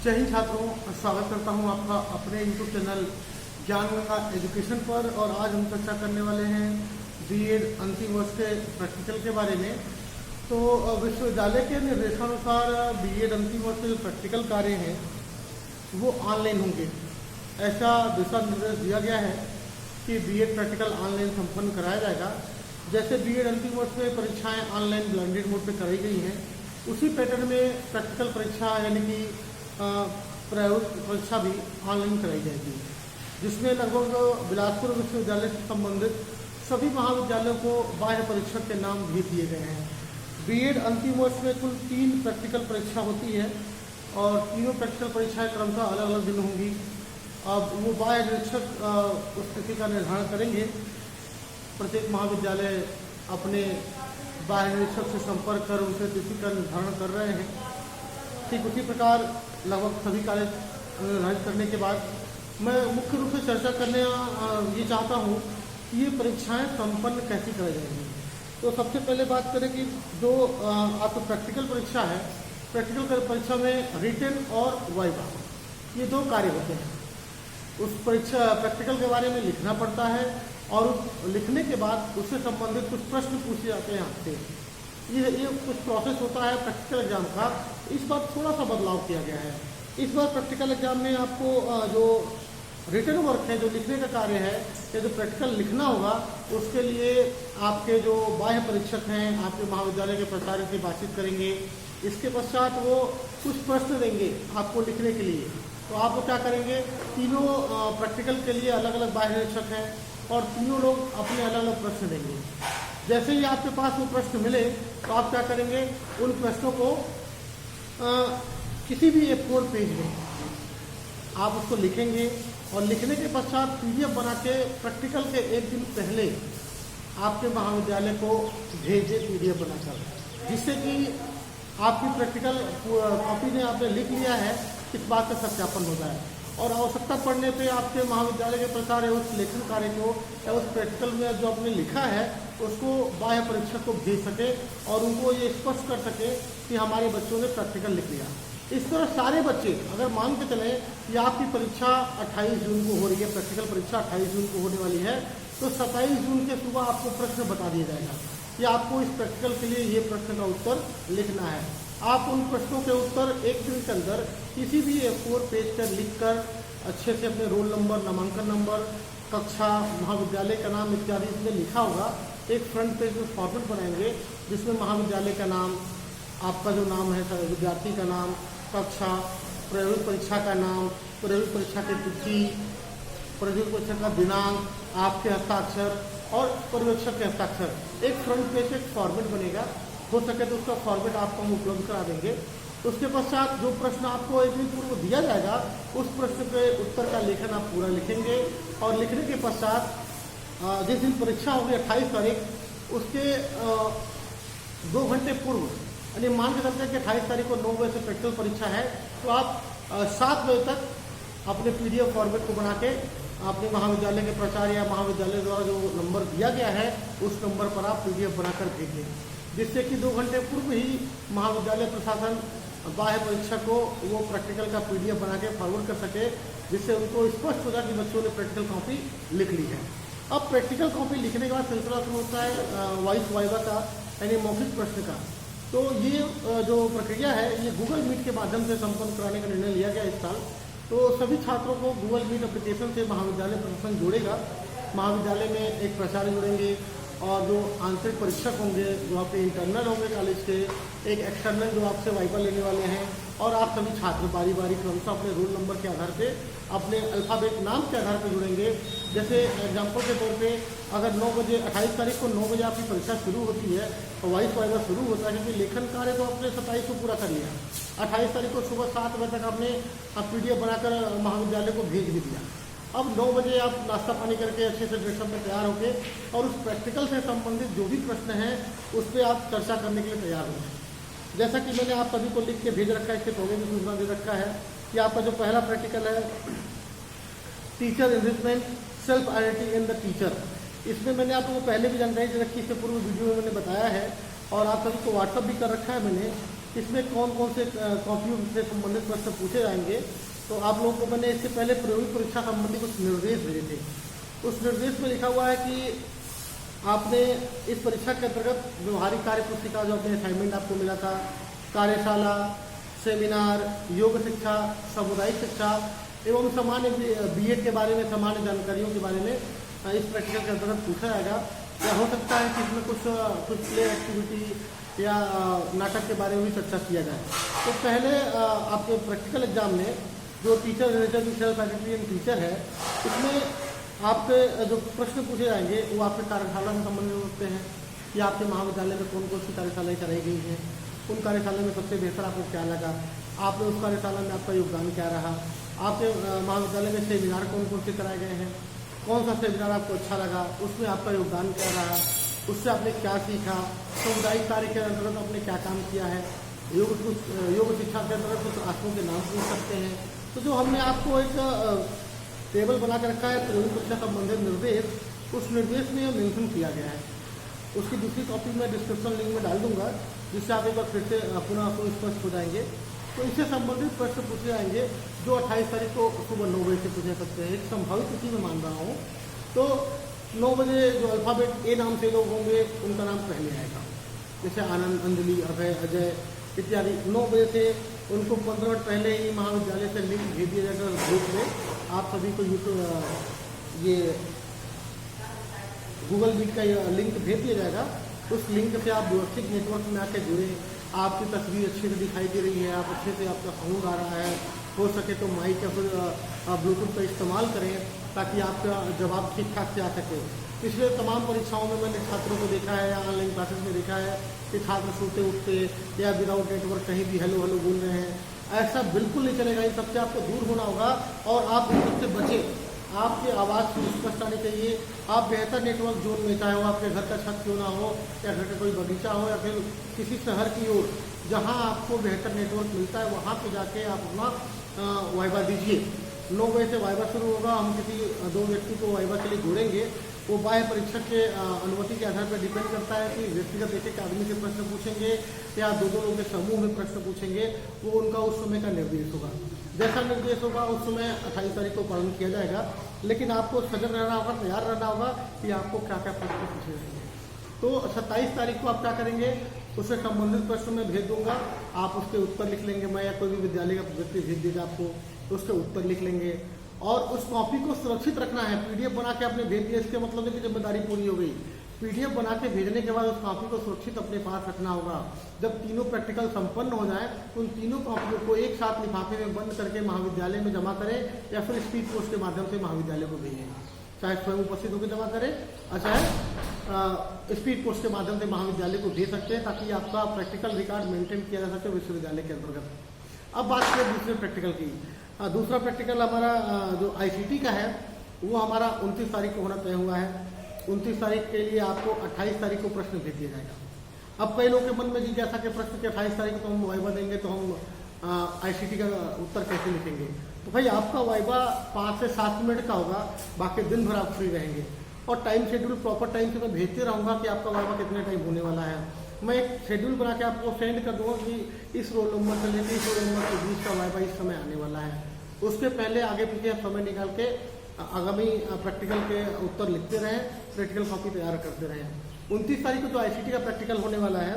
जय हिंद छात्रों, स्वागत करता हूं आपका अपने यूट्यूब चैनल ज्ञान गंगा एजुकेशन पर। और आज हम चर्चा करने वाले हैं बीएड अंतिम वर्ष के प्रैक्टिकल के बारे में। तो विश्वविद्यालय के निर्देशानुसार बीएड अंतिम वर्ष के जो प्रैक्टिकल कार्य हैं वो ऑनलाइन होंगे। ऐसा दिशा निर्देश दिया गया है कि बीएड प्रैक्टिकल ऑनलाइन संपन्न कराया जाएगा। जैसे बीएड अंतिम वर्ष में परीक्षाएं ऑनलाइन ब्लेंडेड मोड पर कराई गई हैं, उसी पैटर्न में प्रैक्टिकल परीक्षा यानी कि प्रायोगिक परीक्षा भी ऑनलाइन कराई जाएगी, जिसमें लगभग बिलासपुर विश्वविद्यालय से संबंधित सभी महाविद्यालयों को बाह्य परीक्षक के नाम भेज दिए गए हैं। बीएड अंतिम वर्ष में कुल 3 प्रैक्टिकल परीक्षा होती है और तीनों प्रैक्टिकल परीक्षाएं क्रमशः अलग अलग दिन होंगी। अब वो बाह्य निरीक्षक उस स्थिति का निर्धारण करेंगे। प्रत्येक महाविद्यालय अपने बाह्य निरीक्षक से संपर्क कर उनसे तिथि का निर्धारण कर रहे हैं। ठीक उसी प्रकार लगभग सभी कार्य निर्धारित करने के बाद मैं मुख्य रूप से चर्चा करने ये चाहता हूँ कि ये परीक्षाएं संपन्न कैसी कराई जाएंगी। तो सबसे पहले बात करें कि जो आपका प्रैक्टिकल परीक्षा है, प्रैक्टिकल परीक्षा में रिटन और वाइवा ये 2 कार्य होते हैं। उस परीक्षा प्रैक्टिकल के बारे में लिखना पड़ता है और उस लिखने के बाद उससे संबंधित कुछ प्रश्न पूछे जाते हैं आपसे। ये कुछ प्रोसेस होता है प्रैक्टिकल एग्जाम का। इस बार थोड़ा सा बदलाव किया गया है। इस बार प्रैक्टिकल एग्जाम में आपको जो रिटन वर्क है, जो लिखने का कार्य है या जो प्रैक्टिकल लिखना होगा, उसके लिए आपके जो बाह्य परीक्षक हैं आपके महाविद्यालय के प्राचार्य से बातचीत करेंगे। इसके पश्चात वो कुछ प्रश्न देंगे आपको लिखने के लिए। तो आप लोग क्या करेंगे, तीनों प्रैक्टिकल के लिए अलग अलग बाह्य निरीक्षक हैं और तीनों लोग अपने अलग अलग प्रश्न देंगे। जैसे ही आपके पास वो प्रश्न मिले तो आप क्या करेंगे, उन प्रश्नों को किसी भी A4 पेज में आप उसको लिखेंगे और लिखने के पश्चात PDF बना के प्रैक्टिकल के 1 दिन पहले आपके महाविद्यालय को भेजे PDF बनाकर, जिससे कि आपकी प्रैक्टिकल कॉपी ने आपने लिख लिया है इस बात का सत्यापन हो जाए और आवश्यकता पड़ने पे आपके महाविद्यालय के प्रचार उस लेखन कार्य को या उस प्रैक्टिकल में जो आपने लिखा है उसको बाह्य परीक्षक को भेज सके और उनको ये स्पष्ट कर सके कि हमारे बच्चों ने प्रैक्टिकल लिख लिया। इस तरह सारे बच्चे अगर मान के चलें कि आपकी परीक्षा 28 जून को हो रही है, प्रैक्टिकल परीक्षा 28 जून को होने वाली है, तो 27 जून के सुबह आपको प्रश्न बता दिया जाएगा कि आपको इस प्रैक्टिकल के लिए ये प्रश्न का उत्तर लिखना है। आप उन प्रश्नों के उत्तर 1 दिन के अंदर किसी भी A4 पेज पर लिखकर अच्छे से अपने रोल नंबर, नामांकन नंबर, कक्षा, महाविद्यालय का नाम इत्यादि इसमें लिखा होगा। एक फ्रंट पेज में फॉर्मेट बनाएंगे जिसमें महाविद्यालय का नाम, आपका जो नाम है विद्यार्थी का नाम, कक्षा, प्रायोगिक परीक्षा का नाम, प्रायोगिक परीक्षा की तिथि, प्रायोगिक परीक्षा का दिनांक, आपके हस्ताक्षर और पर्यवेक्षक के हस्ताक्षर। एक फ्रंट पेज एक फॉर्मेट बनेगा। हो सके तो उसका फॉर्मेट आपको हम उपलब्ध करा देंगे। उसके पश्चात जो प्रश्न आपको 1 दिन पूर्व दिया जाएगा उस प्रश्न के उत्तर का लेखन आप पूरा लिखेंगे और लिखने के पश्चात जिस दिन परीक्षा होगी 28 तारीख, उसके 2 घंटे पूर्व, यानी मान के चलते हैं कि 28 तारीख को 9 बजे से प्रैक्टिकल परीक्षा है, तो आप 7 बजे तक अपने PDF फॉर्मेट को बना के अपने महाविद्यालय के प्राचार्य या महाविद्यालय द्वारा जो नंबर दिया गया है उस नंबर पर आप PDF बनाकर भेजें, जिससे कि 2 घंटे पूर्व ही महाविद्यालय प्रशासन बाह्य परीक्षक को वो प्रैक्टिकल का PDF बना के फॉरवर्ड कर सके, जिससे उनको स्पष्ट हो जाए कि बच्चों ने प्रैक्टिकल कॉपी लिख ली है। अब प्रैक्टिकल कॉपी लिखने के बाद सिलसिला शुरू होता है वॉइस वाइवा का, यानी मौखिक प्रश्न का। तो ये जो प्रक्रिया है ये गूगल मीट के माध्यम से संपन्न कराने का निर्णय लिया गया इस साल। तो सभी छात्रों को गूगल मीट एप्लीकेशन से महाविद्यालय प्रशासन जोड़ेगा। महाविद्यालय में एक प्राचार्य जुड़ेंगे और जो आंतरिक परीक्षक होंगे, जो आपके इंटरनल होंगे कॉलेज के, एक एक्सटर्नल जो आपसे वाइवा लेने वाले हैं, और आप सभी छात्र बारी बारी क्रमशः अपने रोल नंबर के आधार पे, अपने अल्फ़ाबेट नाम के आधार पर जुड़ेंगे। जैसे एग्जाम्पल के तौर पे अगर 9 बजे 28 तारीख को 9 बजे आपकी परीक्षा शुरू होती है तो वॉइस वाइवा शुरू होता है, क्योंकि लेखन कार्य तो आपने 27 को पूरा कर लिया। 28 तारीख को सुबह 7 बजे तक आपने PDF बनाकर महाविद्यालय को भेज भी दिया। अब 9 बजे आप नाश्ता पानी करके अच्छे से ड्रेसअप में तैयार होके और उस प्रैक्टिकल से संबंधित जो भी प्रश्न हैं उस पर आप चर्चा करने के लिए तैयार हो जाए। जैसा कि मैंने आप सभी को लिख के भेज रखा है, इसके पहले भी सूचना दे रखा है कि आपका जो पहला प्रैक्टिकल है teacher enrichment self identity in the teacher, इसमें मैंने आपको पहले भी जानकारी दे रखी, इससे पूर्व वीडियो में मैंने बताया है और आप सभी को व्हाट्सअप भी कर रखा है मैंने इसमें कौन कौन से कॉपियों से संबंधित प्रश्न पूछे जाएंगे। तो आप लोगों को मैंने इससे पहले प्रायोगिक परीक्षा संबंधी कुछ निर्देश भेजे थे। उस निर्देश में लिखा हुआ है कि आपने इस परीक्षा के अंतर्गत व्यवहारिक कार्य पुस्तिका जो अपने असाइनमेंट आपको मिला था, कार्यशाला, सेमिनार, योग शिक्षा, सामुदायिक शिक्षा एवं सामान्य बीएड के बारे में सामान्य जानकारियों के बारे में इस प्रैक्टिकल के अंतर्गत पूछा जाएगा। या हो सकता है कि इसमें कुछ प्ले एक्टिविटी या नाटक के बारे में भी चर्चा किया जाए। तो पहले आपके प्रैक्टिकल एग्जाम में जो teacher related faculty and teacher है, इसमें आपके जो प्रश्न पूछे जाएंगे वो आपके कार्यशाला से संबंधित होते हैं कि आपके महाविद्यालय में कौन कौन सी कार्यशालाएँ कराई गई हैं, उन कार्यशाला में सबसे बेहतर आपको क्या लगा, आपने उस कार्यशाला में आपका योगदान क्या रहा, आपके महाविद्यालय में सेमिनार कौन कौन से कराए गए हैं, कौन सा सेमिनार आपको अच्छा लगा, उसमें आपका योगदान क्या रहा, उससे आपने क्या सीखा, सामुदायिक कार्य के अंतर्गत आपने क्या काम किया है, योग शिक्षा के अंतर्गत कुछ आसनों के नाम पूछ सकते हैं। तो जो हमने आपको एक टेबल बना कर रखा है प्रायोगिक परीक्षा संबंधित निर्देश, उस निर्देश में मेंशन किया गया है। उसकी दूसरी कॉपी मैं डिस्क्रिप्शन लिंक में डाल दूंगा, जिससे आप एक बार फिर से पुनः आपको स्पष्ट हो जाएंगे। तो इससे संबंधित प्रश्न पूछे जाएंगे जो 28 तारीख को सुबह 9 बजे से पूछे सकते हैं। एक संभावित तिथि में मान रहा हूँ, तो 9 बजे जो अल्फ़ाबेट ए नाम से लोग होंगे उनका नाम पहले आएगा, जैसे आनंद, अंजलि, अभय, अजय इत्यादि। 9 बजे से उनको 15 मिनट पहले ही महाविद्यालय से लिंक भेज दिया जाएगा ग्रुप में। आप सभी को यूट्यूब ये गूगल मीट का लिंक भेज दिया जाएगा। उस लिंक से आप व्यवस्थित नेटवर्क में आके जुड़े, आपकी तस्वीर अच्छे से दिखाई दे रही है, आप अच्छे से आपका साउंड आ रहा है, हो सके तो माइक या फिर ब्लूटूथ का इस्तेमाल करें ताकि आपका जवाब ठीक ठाक से आ सके। पिछले तमाम परीक्षाओं में मैंने छात्रों को देखा है या ऑनलाइन क्लासेस में देखा है कि छात्र सोते उठते या विदाउट नेटवर्क कहीं भी हेलो हेलो बोल रहे हैं। ऐसा बिल्कुल नहीं चलेगा, इन सबसे आपको दूर होना होगा और आप इन सबसे बचें। आपकी आवाज़ स्पष्ट आनी चाहिए। आप बेहतर नेटवर्क जोन में, चाहे वो आपके घर का छत क्यों ना हो या घर का कोई बगीचा हो या फिर किसी शहर की ओर जहाँ आपको बेहतर नेटवर्क मिलता है, वहाँ पे जाके आप अपना वाइवा दीजिए। 9 बजे से वाइवा शुरू होगा। हम किसी 2 व्यक्ति को वाइवा के लिए जोड़ेंगे। वो बाह्य परीक्षक के अनुमति के आधार पर डिपेंड करता है कि व्यक्तिगत एक आदमी से प्रश्न पूछेंगे या 2 लोगों के समूह में प्रश्न पूछेंगे। वो उनका उस समय का निर्देश होगा। जैसा निर्देश होगा उस समय 28 तारीख को पालन किया जाएगा। लेकिन आपको सजग रहना होगा, तैयार रहना होगा कि आपको क्या क्या प्रश्न पूछे जाएंगे। तो 27 तारीख को आप क्या करेंगे, उससे संबंधित प्रश्न मैं भेज दूंगा, आप उसके उत्तर लिख लेंगे। मैं या कोई भी विद्यालय का व्यक्ति भेज देगा आपको, तो उसके उत्तर लिख लेंगे और उस कॉपी को सुरक्षित रखना है। पीडीएफ बना के आपने भेज दिया, इसके मतलब है कि जिम्मेदारी पूरी हो गई। पीडीएफ बना के भेजने के बाद उस कॉपी को सुरक्षित अपने पास रखना होगा। जब तीनों प्रैक्टिकल संपन्न हो जाए तो उन तीनों कॉपियों को एक साथ लिफाफे में बंद करके महाविद्यालय में जमा करें या फिर स्पीड पोस्ट के माध्यम से महाविद्यालय को भेजें। चाहे स्वयं उपस्थित होकर जमा करें और चाहे स्पीड पोस्ट के माध्यम से महाविद्यालय को भेज सकते हैं, ताकि आपका प्रैक्टिकल रिकॉर्ड मेंटेन किया जा सके विश्वविद्यालय के अंतर्गत। अब बात करें दूसरे प्रैक्टिकल की। दूसरा प्रैक्टिकल हमारा जो आईसीटी का है वो हमारा 29 तारीख को होना तय हुआ है। 29 तारीख के लिए आपको 28 तारीख को प्रश्न भेज दिया जाएगा। अब कई लोगों के मन में जिज्ञासा के प्रश्न कि 28 तारीख को तो हम वाइवा देंगे तो हम आईसीटी का उत्तर कैसे लिखेंगे। तो भाई आपका वाइवा 5 से 7 मिनट का होगा, बाकी दिन भर आप फ्री रहेंगे और टाइम शेड्यूल प्रॉपर टाइम से मैं भेजते रहूँगा कि आपका वाइवा कितने टाइम होने वाला है। मैं एक शेड्यूल बना के आपको सेंड कर दूँगा कि इस रोल नंबर से लेकर इस रोल नंबर के बीच का वाइवा इस समय आने वाला है। उसके पहले आगे पीछे आप समय निकाल के आगामी प्रैक्टिकल के उत्तर लिखते रहें, प्रैक्टिकल कॉपी तैयार करते रहें। 29 तारीख को जो आईसीटी का प्रैक्टिकल होने वाला है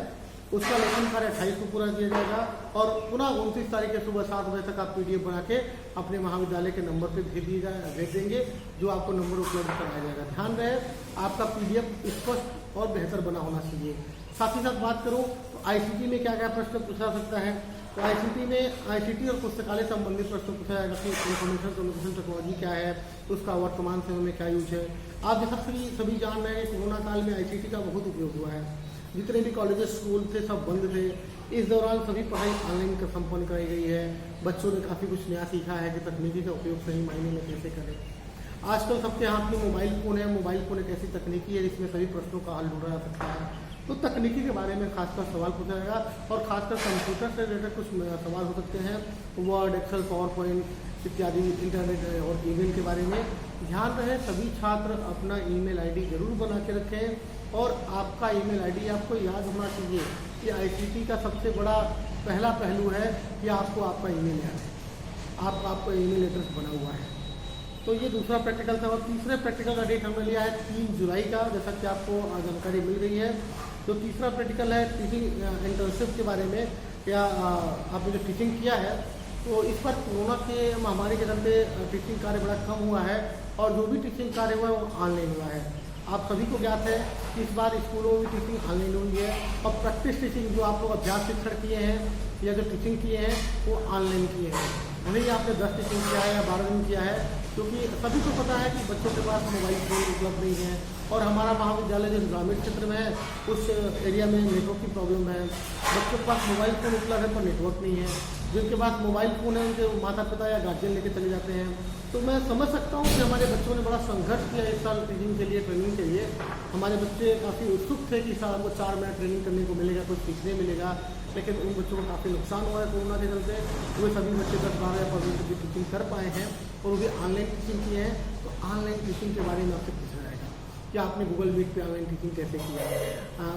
उसका लेखन कार्य 28 को पूरा किया जाएगा और पुनः 29 तारीख के सुबह 7 बजे तक आप पीडीएफ बना के अपने महाविद्यालय के नंबर पे भेज देंगे, जो आपको नंबर उपलब्ध कराया जाएगा। ध्यान रहे आपका पीडीएफ स्पष्ट और बेहतर बना होना चाहिए। साथ ही साथ बात करूँ तो आईसीटी में क्या क्या प्रश्न पूछा सकता है, तो आईसीटी में आईसीटी और पुस्तकालय संबंधित प्रश्न पूछा जाएगा कि इंफॉर्मेशन कम्युनिकेशन टेक्नोलॉजी क्या है, उसका वर्तमान समय में क्या यूज है। आप जैसा सभी जान रहे हैं कोरोना काल में आईसीटी का बहुत उपयोग हुआ है। जितने भी कॉलेजेस स्कूल थे सब बंद थे। इस दौरान सभी पढ़ाई ऑनलाइन संपन्न कराई गई है। बच्चों ने काफ़ी कुछ नया सीखा है कि तकनीकी का उपयोग सही मायने में कैसे करें। आजकल सबके हाथ में मोबाइल फ़ोन है। मोबाइल फ़ोन एक ऐसी तकनीकी है जिसमें सभी प्रश्नों का हल ढूंढा जा सकता है। तो तकनीकी के बारे में खासकर सवाल पूछा जाएगा और खासकर कंप्यूटर से रिलेटेड कुछ सवाल हो सकते हैं, वर्ड, एक्सेल, पावर पॉइंट इत्यादि, इंटरनेट और ईमेल के बारे में। ध्यान रहे सभी छात्र अपना ईमेल आईडी जरूर बना के रखें और आपका ईमेल आईडी आपको याद होना चाहिए। कि ICT का सबसे बड़ा पहला पहलू है कि आपको आपका ईमेल याद है, आपका ईमेल एड्रेस बना हुआ है। तो ये दूसरा प्रैक्टिकल था। और तीसरे प्रैक्टिकल का डेट हमने लिया है 3 जुलाई का, जैसा कि आपको जानकारी मिल रही है। तो तीसरा प्रैक्टिकल है टीचिंग इंटर्नशिप के बारे में, या आपने जो टीचिंग किया है तो इस पर कोरोना के महामारी के चलते टीचिंग कार्य बड़ा कम हुआ है, और जो भी टीचिंग कार्य हुआ है वो ऑनलाइन हुआ है। आप सभी को ज्ञात है कि इस बार स्कूलों में टीचिंग ऑनलाइन हुई है, और प्रैक्टिस टीचिंग जो आप लोग अभ्यास शिक्षण किए हैं या जो टीचिंग किए हैं वो ऑनलाइन किए हैं। भले ही आपने 10 टीचिंग किया है या 12 दिन किया है, क्योंकि सभी को पता है कि बच्चों के पास मोबाइल फ़ोन उपलब्ध नहीं है, और हमारा महाविद्यालय जो ग्रामीण क्षेत्र में है उस एरिया में नेटवर्क की प्रॉब्लम है। बच्चों के पास मोबाइल फ़ोन उपलब्ध है पर नेटवर्क नहीं है। जिनके पास मोबाइल फ़ोन है उनके माता पिता या गार्जियन लेके चले जाते हैं। तो मैं समझ सकता हूँ कि हमारे बच्चों ने बड़ा संघर्ष किया इस साल टीचिंग के लिए, ट्रेनिंग के लिए। हमारे बच्चे काफ़ी उत्सुक थे कि साल हमको 4 महीना ट्रेनिंग करने को मिलेगा, कुछ सीखने मिलेगा, लेकिन उन बच्चों को काफ़ी नुकसान हुआ है कोरोना के चलते। वे सभी बच्चे 10, 12 या 15 की टीचिंग कर पाए हैं, और वो भी ऑनलाइन टीचिंग किए हैं। तो ऑनलाइन टीचिंग के बारे में आपसे पूछा जाएगा कि आपने गूगल मीट पे ऑनलाइन टीचिंग कैसे किया,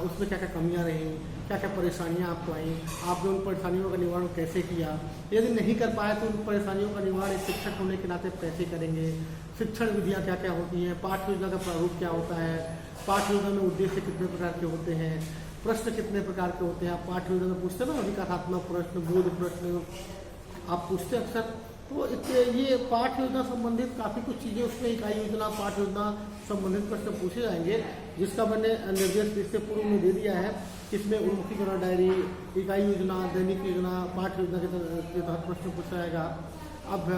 उसमें क्या क्या कमियां रहीं, क्या क्या परेशानियां आपको आई, आपने उन परेशानियों का निवारण कैसे किया। यदि नहीं कर पाए तो उन परेशानियों का निवारण एक शिक्षक होने के नाते कैसे करेंगे, शिक्षण विधियाँ क्या क्या होती हैं, पाठ्य योजना का प्रारूप क्या होता है, पाठ्य योजना में उद्देश्य कितने प्रकार के होते हैं, प्रश्न कितने प्रकार के होते हैं। आप पाठ्य योजना में पूछते हैं ना, विकासात्मक प्रश्न, बोध प्रश्न आप पूछते अक्सर। तो ये पाठ्य योजना संबंधित काफ़ी कुछ चीज़ें उसमें, इकाई योजना, पाठ्य योजना संबंधित प्रश्न पूछे जाएंगे, जिसका मैंने निर्देश इससे पूर्व में दे दिया है। इसमें उन्मुखीकरण डायरी, इकाई योजना, दैनिक योजना, पाठ्य योजना के तहत प्रश्न पूछा जाएगा। अब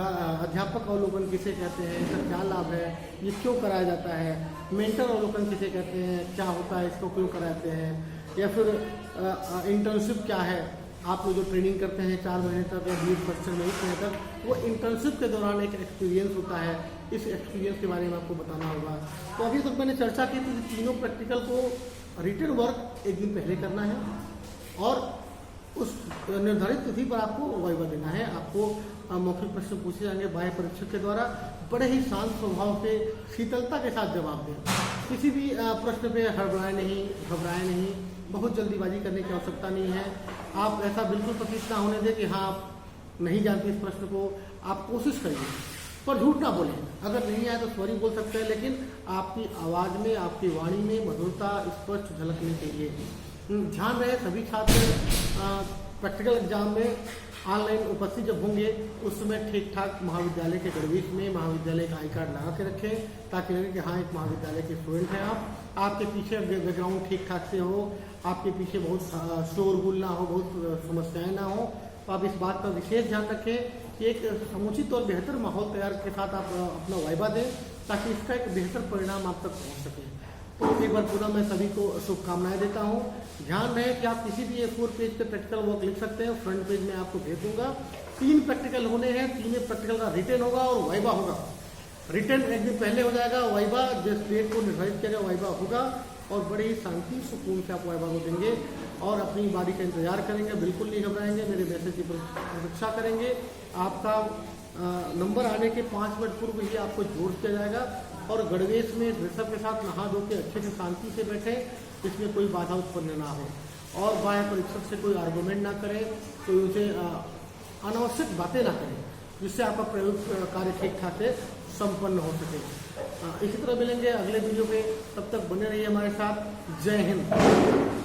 अध्यापक अवलोकन किसे कहते हैं, इसका क्या लाभ है, ये क्यों कराया जाता है, मेंटर अवलोकन किसे कहते हैं, क्या होता है, इसको क्यों कराते हैं, या फिर इंटर्नशिप क्या है। आप लोग जो ट्रेनिंग करते हैं 4 महीने तक या 20 प्रशिक्षण में 1 महीने तक, वो इंटर्नशिप के दौरान एक एक्सपीरियंस होता है। इस एक्सपीरियंस के बारे में आपको बताना होगा। तो अभी तक मैंने चर्चा की थी कि तीनों प्रैक्टिकल को रिटन वर्क एक दिन पहले करना है, और उस निर्धारित तिथि पर आपको वाइवा देना है। आपको मौखिक प्रश्न पूछे जाएंगे बाह्य परीक्षक के द्वारा। बड़े ही शांत स्वभाव से, शीतलता के साथ जवाब दें। किसी भी प्रश्न पे हड़बड़ाएं नहीं, घबराएं नहीं, बहुत जल्दीबाजी करने की आवश्यकता नहीं है। आप ऐसा बिल्कुल प्रतीत ना होने दें कि हाँ आप नहीं जानते इस प्रश्न को। आप कोशिश करिए, पर झूठ ना बोलें। अगर नहीं आए तो सॉरी बोल सकते हैं, लेकिन आपकी आवाज़ में, आपकी वाणी में मधुरता स्पष्ट झलकनी चाहिए। ध्यान रहे सभी छात्र प्रैक्टिकल एग्जाम में ऑनलाइन उपस्थित जब होंगे उस समय ठीक ठाक महाविद्यालय के गणवेश में महाविद्यालय का आई कार्ड लगा के रखें, ताकि लगे कि हाँ एक महाविद्यालय के स्टूडेंट हैं आप। आपके पीछे बैकग्राउंड ठीक ठाक से हो, आपके पीछे बहुत शोरगुल ना हो, बहुत समस्याएं ना हो। तो आप इस बात का विशेष ध्यान रखें कि एक समुचित और बेहतर माहौल तैयार के साथ आप अपना वाइवा दें, ताकि इसका एक बेहतर परिणाम आप तक पहुँच सके। तो एक बार पुनः मैं सभी को शुभकामनाएं देता हूं। ध्यान रहे कि आप किसी भी A4 पेज पे प्रैक्टिकल वर्क लिख सकते हैं, फ्रंट पेज में आपको भेज दूंगा। 3 प्रैक्टिकल होने हैं, 3 प्रैक्टिकल का रिटन होगा और वाइवा होगा। रिटन एक दिन पहले हो जाएगा, वाइवा जिस डेट को निर्धारित किया गया वाइवा होगा, और बड़े ही शांति सुकून से आप वाइवा को देंगे और अपनी बारी का इंतजार करेंगे। बिल्कुल नहीं घबराएंगे, मेरे मैसेज की प्रतीक्षा करेंगे। आपका नंबर आने के 5 मिनट पूर्व ही आपको जोड़ दिया जाएगा, और गणवेश में ड्रेसअप के साथ नहा धो के अच्छे से शांति से बैठे, इसमें कोई बाधा उत्पन्न ना हो, और बाह्य परीक्षक से कोई आर्गूमेंट ना करें, कोई उसे अनावश्यक बातें ना करें, जिससे आपका प्रयोग कार्य ठीक ठाक से संपन्न हो सके। इसी तरह मिलेंगे अगले वीडियो में, तब तक बने रहिए हमारे साथ। जय हिंद।